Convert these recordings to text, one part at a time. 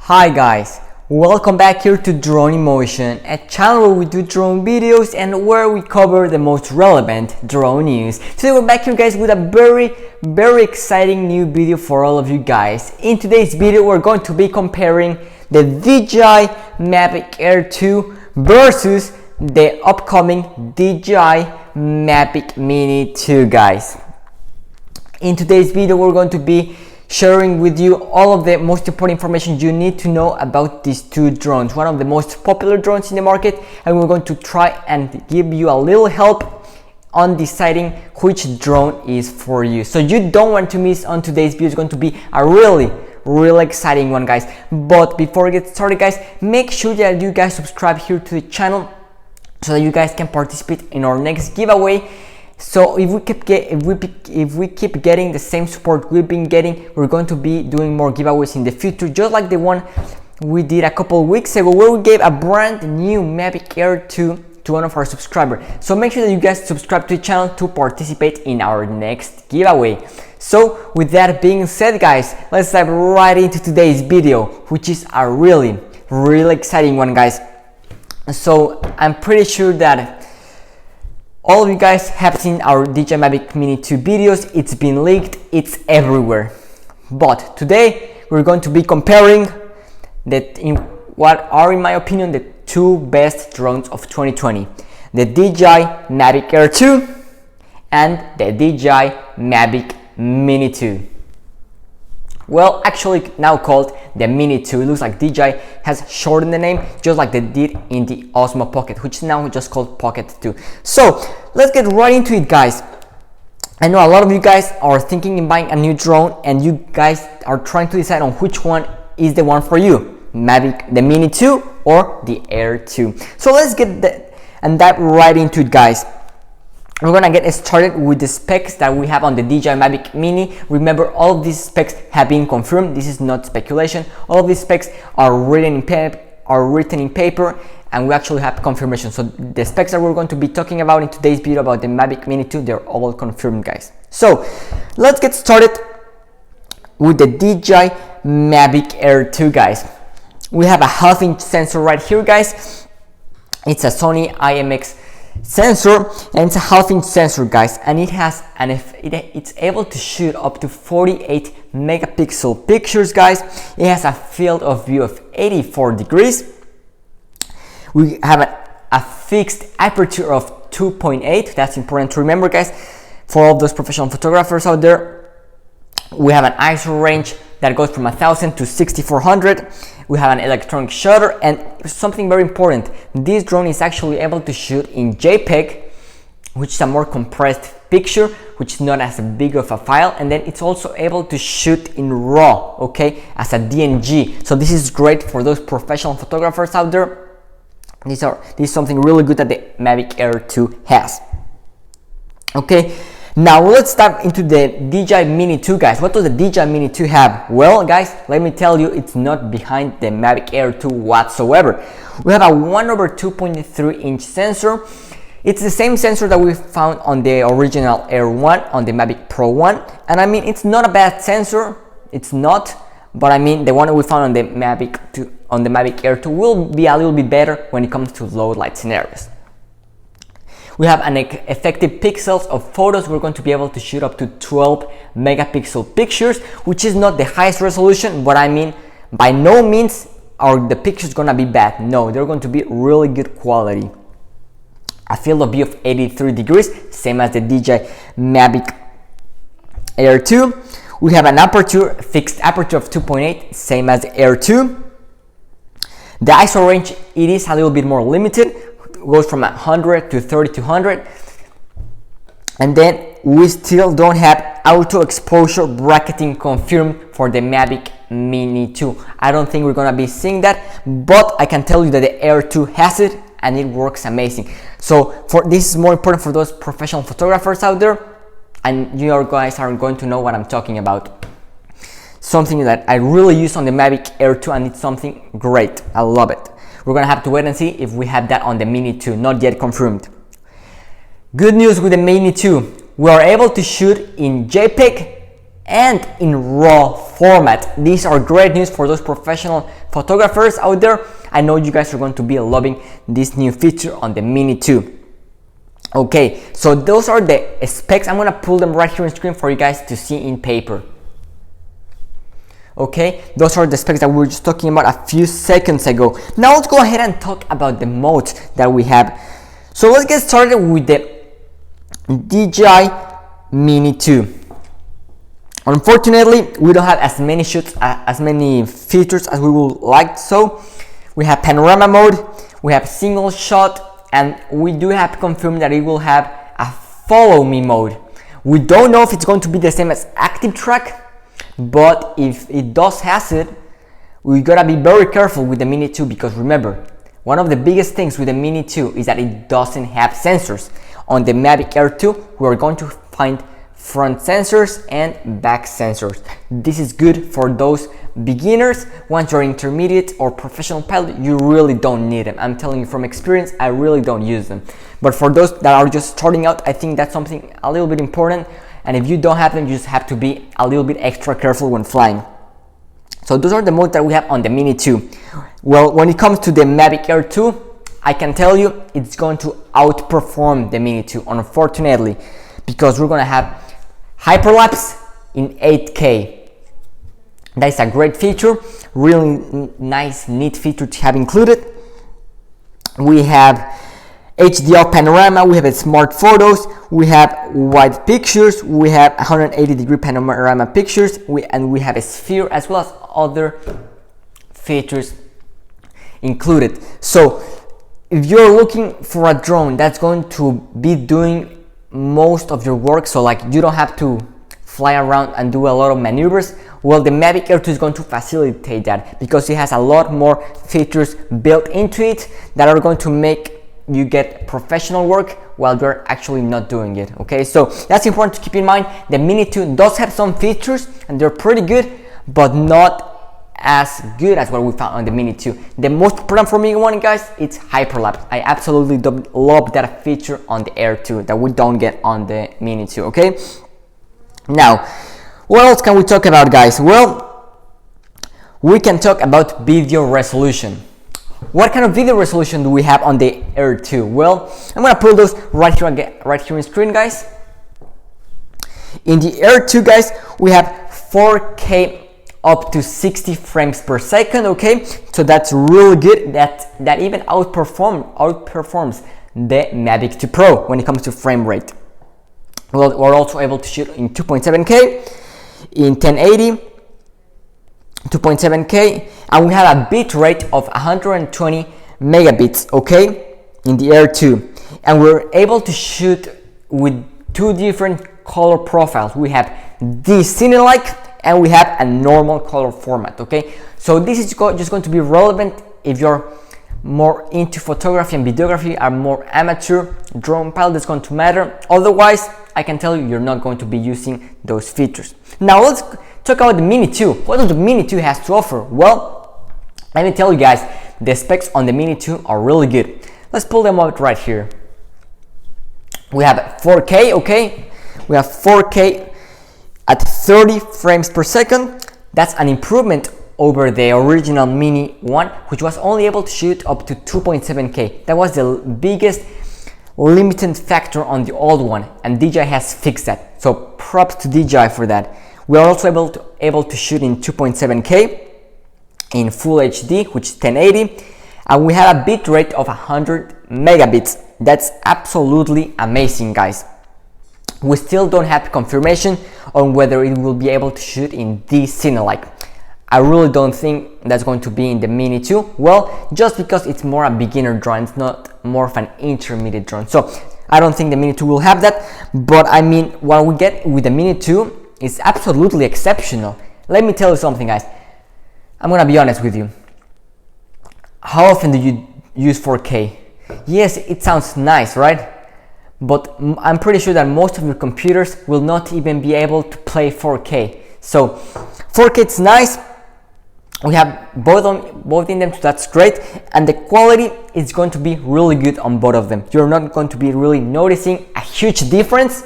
Hi guys, welcome back here to Drone Emotion, a channel where we do drone videos and where we cover the most relevant drone news. Today we're back here guys with a very exciting new video for all of you guys. In today's video we're going to be comparing the DJI Mavic Air 2 versus the upcoming DJI Mavic Mini 2 guys. In today's video we're going to be sharing with you all of the most important information you need to know about these two drones, one of the most popular drones in the market, and we're going to try and give you a little help on deciding which drone is for you. So you don't want to miss on today's video. It's going to be a really exciting one guys. But before we get started guys, make sure that you guys subscribe here to the channel so that you guys can participate in our next giveaway. So if we keep getting the same support we've been getting, we're going to be doing more giveaways in the future, just like the one we did a couple weeks ago where we gave a brand new Mavic Air 2 to one of our subscribers. So make sure that you guys subscribe to the channel to participate in our next giveaway. So with that being said guys, let's dive right into today's video, which is a really exciting one guys. So I'm pretty sure that all of you guys have seen our DJI Mavic Mini 2 videos. It's been leaked, it's everywhere. But today we're going to be comparing what are in my opinion the two best drones of 2020. The DJI Mavic Air 2 and the DJI Mavic Mini 2. Well, actually now called the Mini 2. It looks like DJI has shortened the name just like they did in the Osmo Pocket, which is now just called Pocket 2. So let's get right into it guys. I know a lot of you guys are thinking in buying a new drone and you guys are trying to decide on which one is the one for you, the Mini 2 or the Air 2. So let's get dive right into it guys. We're gonna get started with the specs that we have on the DJI Mavic Mini. Remember, all of these specs have been confirmed. This is not speculation. All of these specs are written in paper, and we actually have confirmation. So the specs that we're going to be talking about in today's video about the Mavic Mini 2, they're all confirmed, guys. So let's get started with the DJI Mavic Air 2, guys. We have a half-inch sensor right here, guys. It's a Sony IMX sensor and it's a half-inch sensor guys, and it's able to shoot up to 48 megapixel pictures guys. It has a field of view of 84 degrees. We have a fixed aperture of 2.8. that's important to remember guys for all those professional photographers out there. We have an ISO range that goes from 1000 to 6400. We have an electronic shutter, and something very important, this drone is actually able to shoot in JPEG, which is a more compressed picture, which is not as big of a file, and then it's also able to shoot in RAW, okay, as a DNG. So this is great for those professional photographers out there. This is something really good that the Mavic Air 2 has. Okay, now let's dive into the DJI Mini 2 guys. What does the DJI Mini 2 have? Well guys, let me tell you, it's not behind the Mavic Air 2 whatsoever. We have a 1/2.3 inch sensor. It's the same sensor that we found on the original Air 1, on the Mavic Pro 1. And I mean, it's not a bad sensor, it's not, but I mean, the one that we found on the Mavic Air 2 will be a little bit better when it comes to low light scenarios. We have an effective pixels of photos. We're going to be able to shoot up to 12 megapixel pictures, which is not the highest resolution, but I mean, by no means are the pictures gonna be bad. No, they're going to be really good quality. A field of view of 83 degrees, same as the DJI Mavic Air 2. We have an fixed aperture of 2.8, same as the Air 2. The ISO range, it is a little bit more limited. Goes from 100 to 3200, and then we still don't have auto exposure bracketing confirmed for the Mavic Mini 2. I don't think we're gonna be seeing that, but I can tell you that the Air 2 has it and it works amazing. So this is more important for those professional photographers out there, and you guys are going to know what I'm talking about. Something that I really use on the Mavic Air 2, and it's something great. I love it. We're gonna have to wait and see if we have that on the Mini 2, not yet confirmed. Good news with the Mini 2, we are able to shoot in JPEG and in RAW format. These are great news for those professional photographers out there. I know you guys are going to be loving this new feature on the Mini 2. Okay, so those are the specs. I'm gonna pull them right here on screen for you guys to see in paper. Okay, those are the specs that we were just talking about a few seconds ago. Now let's go ahead and talk about the modes that we have. So let's get started with the DJI Mini 2. Unfortunately, we don't have as many features as we would like. So we have panorama mode, we have single shot, and we do have to confirm that it will have a follow me mode. We don't know if it's going to be the same as active track, but if it does has it, we gotta be very careful with the Mini 2, because remember, one of the biggest things with the Mini 2 is that it doesn't have sensors. On the Mavic Air 2, we are going to find front sensors and back sensors. This is good for those beginners. Once you're intermediate or professional pilot, you really don't need them. I'm telling you from experience, I really don't use them. But for those that are just starting out, I think that's something a little bit important. And if you don't have them, you just have to be a little bit extra careful when flying. So those are the modes that we have on the Mini 2. Well, when it comes to the Mavic Air 2, I can tell you it's going to outperform the Mini 2, unfortunately, because we're going to have hyperlapse in 8K. That is a great feature, really nice, neat feature to have included. We have HDR panorama, we have smart photos, we have wide pictures, we have 180-degree panorama pictures, and we have a sphere, as well as other features included. So if you're looking for a drone that's going to be doing most of your work, so like you don't have to fly around and do a lot of maneuvers, well, the Mavic Air 2 is going to facilitate that, because it has a lot more features built into it that are going to make you get professional work while you're actually not doing it. Okay, so that's important to keep in mind. The Mini 2 does have some features and they're pretty good, but not as good as what we found on the Mini 2. The most important for me one, guys, it's hyperlapse. I absolutely love that feature on the Air 2 that we don't get on the Mini 2. Okay, now what else can we talk about, guys? Well, we can talk about video resolution. What kind of video resolution do we have on the Air 2? Well, I'm gonna put those right here on screen, guys. In the Air 2, guys, we have 4K up to 60 frames per second. Okay, so that's really good. That even outperforms the Mavic 2 Pro when it comes to frame rate. Well, we're also able to shoot in 2.7K, in 1080, 2.7K, and we have a bit rate of 120 megabits, okay, in the Air 2. And we're able to shoot with two different color profiles. We have the cine-like and we have a normal color format. Okay, so this is just going to be relevant if you're more into photography and videography, are more amateur drone pilot. It's going to matter. Otherwise, I can tell you, you're not going to be using those features. Now let's talk about the Mini 2. What does the Mini 2 has to offer? Well, let me tell you guys, the specs on the Mini 2 are really good. Let's pull them out right here. We have 4K, okay? We have 4K at 30 frames per second. That's an improvement over the original Mini 1, which was only able to shoot up to 2.7K. That was the biggest limiting factor on the old one, and DJI has fixed that. So props to DJI for that. We are also able to shoot in 2.7K in Full HD, which is 1080, and we have a bit rate of 100 megabits. That's absolutely amazing, guys. We still don't have confirmation on whether it will be able to shoot in the cine-like. I really don't think that's going to be in the Mini 2. Well, just because it's more a beginner drone, it's not more of an intermediate drone. So I don't think the Mini 2 will have that. But I mean, what we get with the Mini 2 is absolutely exceptional. Let me tell you something, guys. I'm gonna be honest with you. How often do you use 4K? Yes, it sounds nice, right? But I'm pretty sure that most of your computers will not even be able to play 4K. So 4K is nice. We have both in them, so that's great, and the quality is going to be really good on both of them. You're not going to be really noticing a huge difference,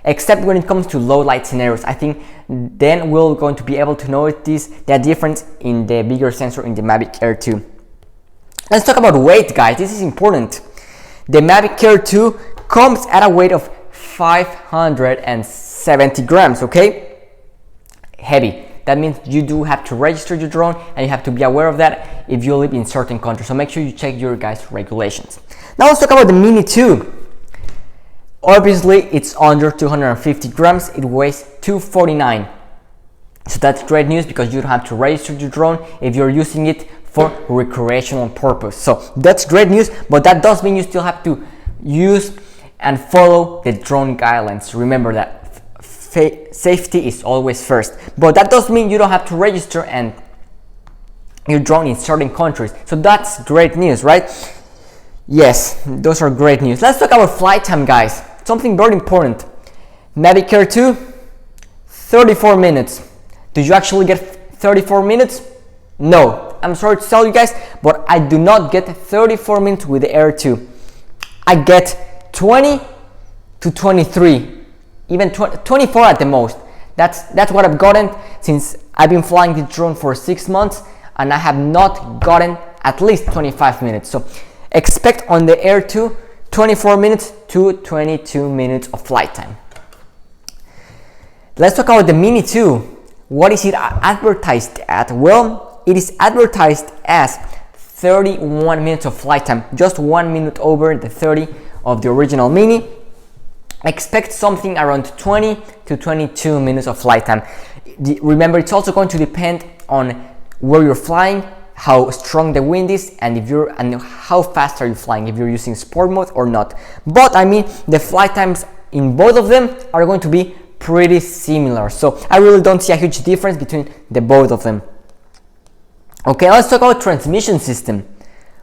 except when it comes to low light scenarios. I think then we're going to be able to notice that difference in the bigger sensor in the Mavic Air 2. Let's talk about weight, guys. This is important. The Mavic Air 2 comes at a weight of 570 grams, okay? Heavy. That means you do have to register your drone, and you have to be aware of that if you live in certain countries. So make sure you check your guys' regulations. Now let's talk about the Mini 2. Obviously, it's under 250 grams. It weighs 249. So that's great news because you don't have to register your drone if you're using it for recreational purpose. So that's great news, but that does mean you still have to use and follow the drone guidelines. Remember that. Safety is always first, but that does mean you don't have to register and your drone in certain countries. So that's great news, right? Yes, those are great news. Let's talk about flight time, guys. Something very important. Mavic Air 2, 34 minutes. Did you actually get 34 minutes? No, I'm sorry to tell you guys, but I do not get 34 minutes with the Air 2. I get 20 to 23. Even 24 at the most. That's what I've gotten since I've been flying the drone for 6 months, and I have not gotten at least 25 minutes. So expect on the Air 2 24 minutes to 22 minutes of flight time. Let's talk about the Mini 2. What is it advertised at? Well, it is advertised as 31 minutes of flight time, just 1 minute over the 30 of the original Mini. Expect something around 20 to 22 minutes of flight time. Remember, it's also going to depend on where you're flying, how strong the wind is, and how fast are you flying, if you're using sport mode or not. But I mean, the flight times in both of them are going to be pretty similar. So I really don't see a huge difference between the both of them. Okay, let's talk about transmission system.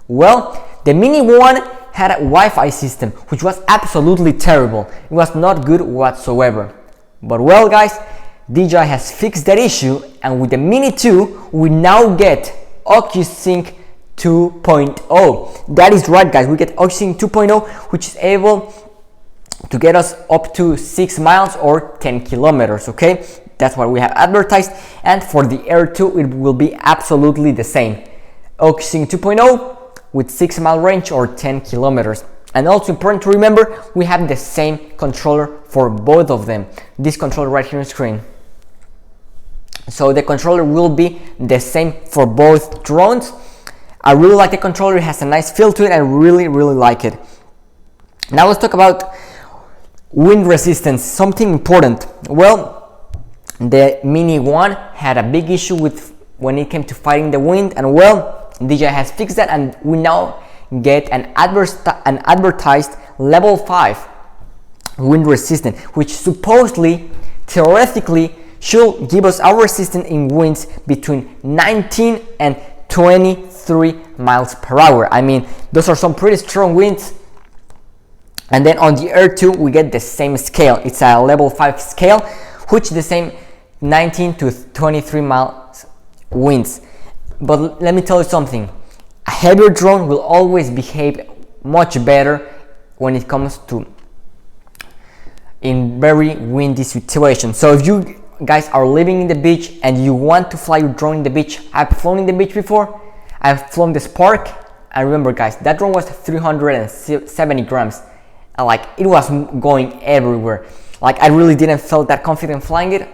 Well, the Mini 1 had a Wi-Fi system, which was absolutely terrible. It was not good whatsoever. But well, guys, DJI has fixed that issue, and with the Mini 2, we now get OcuSync 2.0. That is right, guys, we get OcuSync 2.0, which is able to get us up to 6 miles or 10 kilometers, okay? That's what we have advertised, and for the Air 2, it will be absolutely the same. OcuSync 2.0 with 6 mile range or 10 kilometers. And also important to remember, we have the same controller for both of them. This controller right here on screen. So the controller will be the same for both drones. I really like the controller, it has a nice feel to it, I really like it. Now let's talk about wind resistance, something important. Well, the Mini 1 had a big issue with when it came to fighting the wind, and well, DJI has fixed that, and we now get an advertised level 5 wind resistant, which supposedly, theoretically, should give us our resistance in winds between 19 and 23 miles per hour. I mean, those are some pretty strong winds. And then on the Air 2, we get the same scale. It's a level 5 scale, which the same 19 to 23 miles winds. But let me tell you something, a heavier drone will always behave much better when it comes to in very windy situations. So if you guys are living in the beach and you want to fly your drone in the beach, I've flown in the beach before, I've flown the Spark, and remember guys, that drone was 370 grams, and like it was going everywhere. Like I really didn't feel that confident flying it.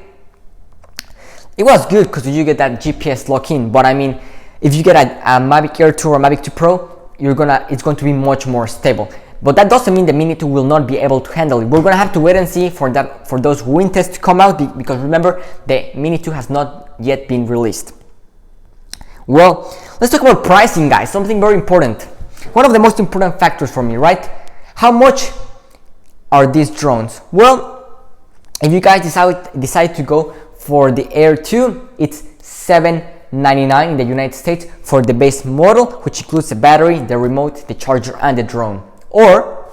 It was good because you get that GPS lock-in, but I mean, if you get a Mavic Air 2 or Mavic 2 Pro, it's going to be much more stable. But that doesn't mean the Mini 2 will not be able to handle it. We're gonna have to wait and see for those wind tests to come out, because remember, the Mini 2 has not yet been released. Well, let's talk about pricing, guys. Something very important. One of the most important factors for me, right? How much are these drones? Well, if you guys decide to go for the Air 2, it's $799 in the United States for the base model, which includes the battery, the remote, the charger, and the drone. Or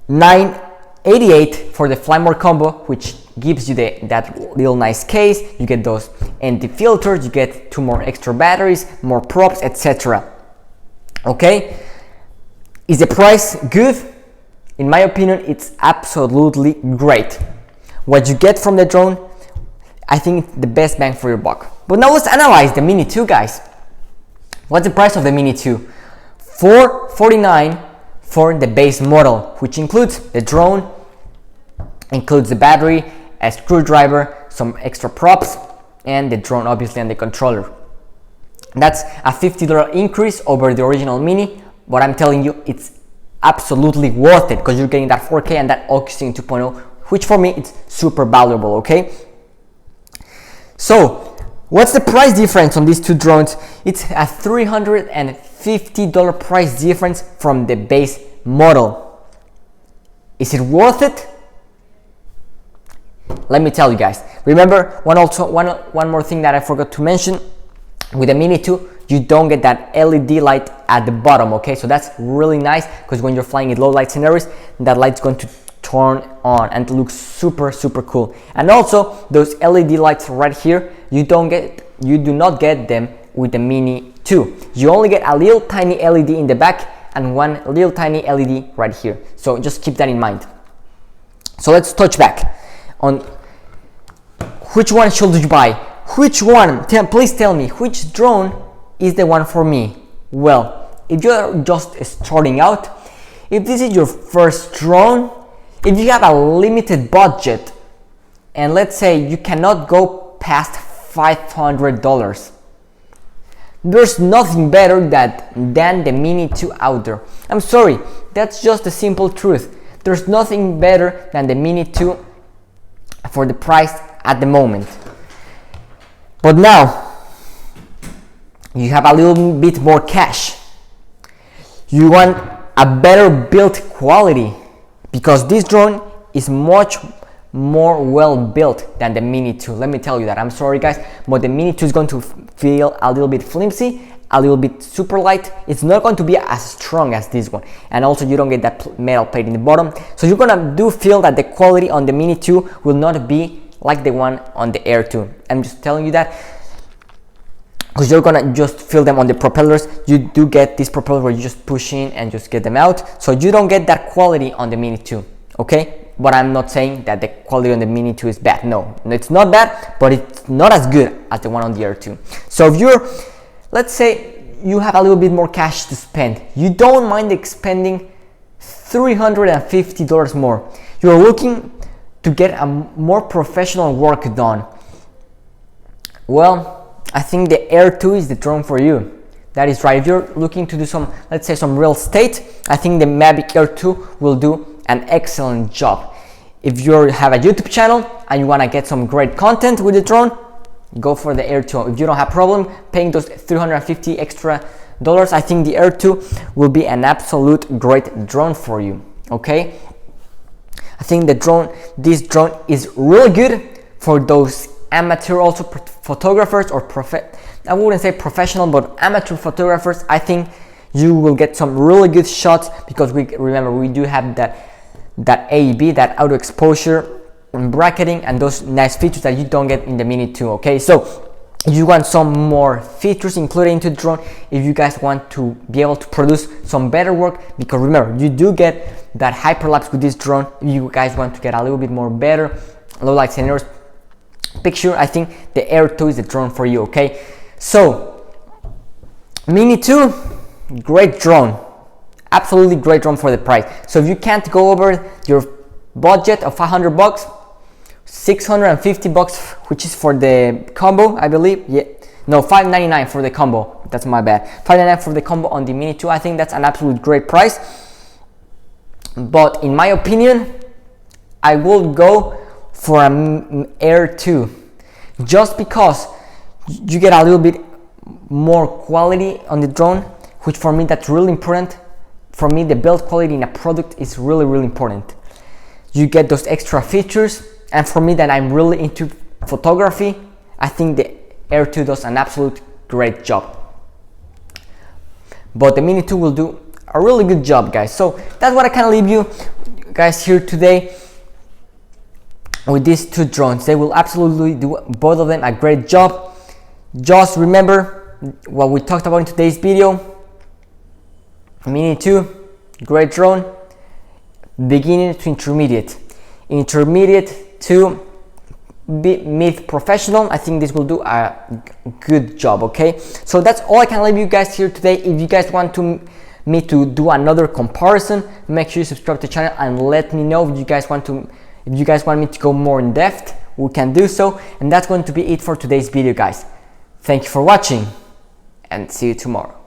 $988 for the Fly More combo, which gives you that little nice case. You get those ND filters, you get 2 more extra batteries, more props, etc. Okay, is the price good? In my opinion, it's absolutely great. what you get from the drone, I think the best bang for your buck. But now let's analyze the Mini 2, guys. What's the price of the Mini 2? $449 for the base model, which includes the drone, includes the battery, a screwdriver, some extra props, and the drone obviously, and the controller. That's a $50 increase over the original Mini, but I'm telling you, it's absolutely worth it because you're getting that 4K and that OcuSync 2.0, which for me it's super valuable. Okay, so what's the price difference on these two drones? It's a $350 price difference from the base model. Is it worth it? Let me tell you guys. Remember, one more thing that I forgot to mention. With the Mini 2, you don't get that LED light at the bottom. Okay, so that's really nice because when you're flying in low light scenarios, that light's going to turn on and it looks super cool. And also those LED lights right here, you do not get them with the Mini 2. You only get a little tiny LED in the back and one little tiny LED right here. So just keep that in mind. So let's touch back on which one should you buy. Which one? Please tell me which drone is the one for me. Well, if you're just starting out, if this is your first drone, if you have a limited budget, and let's say you cannot go past $500, there's nothing better than the Mini 2 out there. I'm sorry, that's just the simple truth. There's nothing better than the Mini 2 for the price at the moment. But now you have a little bit more cash. You want a better build quality because this drone is much more well built than the Mini 2. Let me tell you that. I'm sorry guys, but the Mini 2 is going to feel a little bit flimsy, a little bit super light. It's not going to be as strong as this one, and also you don't get that metal plate in the bottom, so you're gonna feel that the quality on the Mini 2 will not be like the one on the Air 2. I'm just telling you that because you're gonna just feel them on the propellers. You do get this propeller where you just push in and just get them out, so you don't get that quality on the Mini 2. Okay, but I'm not saying that the quality on the Mini 2 is bad. No, it's not bad, but it's not as good as the one on the Air 2. So if you're, let's say you have a little bit more cash to spend, you don't mind expending $350 more, you're looking to get a more professional work done, well, I think the Air 2 is the drone for you. That is right. If you're looking to do some, let's say some real estate, I think the Mavic Air 2 will do an excellent job. If you have a YouTube channel and you want to get some great content with the drone, go for the Air 2. If you don't have problem paying those $350 extra, I think the Air 2 will be an absolute great drone for you. Okay, I think this drone is really good for those amateur also photographers, or I wouldn't say professional, but amateur photographers. I think you will get some really good shots because we do have that AEB, that auto exposure and bracketing, and those nice features that you don't get in the Mini 2. Okay, so you want some more features included into the drone if you guys want to be able to produce some better work, because remember, you do get that hyperlapse with this drone. If you guys want to get a little bit more better low light scenarios picture, I think the Air 2 is the drone for you. Okay, so Mini 2, great drone, absolutely great drone for the price. So if you can't go over your budget of $500, $650, which is for the combo, I believe. Yeah, no, $599 for the combo. That's my bad. $599 for the combo on the Mini 2. I think that's an absolute great price. But in my opinion, I will go for an Air 2, just because you get a little bit more quality on the drone, which for me that's really important. For me, the build quality in a product is really important. You get those extra features, and for me that I'm really into photography, I think the Air 2 does an absolute great job. But the Mini 2 will do a really good job, guys. So that's what I can leave you guys here today with these two drones. They will absolutely do, both of them, a great job. Just remember what we talked about in today's video. Mini 2, great drone. Beginning to intermediate. Intermediate, to mid professional. I think this will do a good job. Okay, so that's all I can leave you guys here today. If you guys want me to do another comparison, make sure you subscribe to the channel and let me know if you guys want me to go more in depth. We can do so. And that's going to be it for today's video, guys. Thank you for watching and see you tomorrow.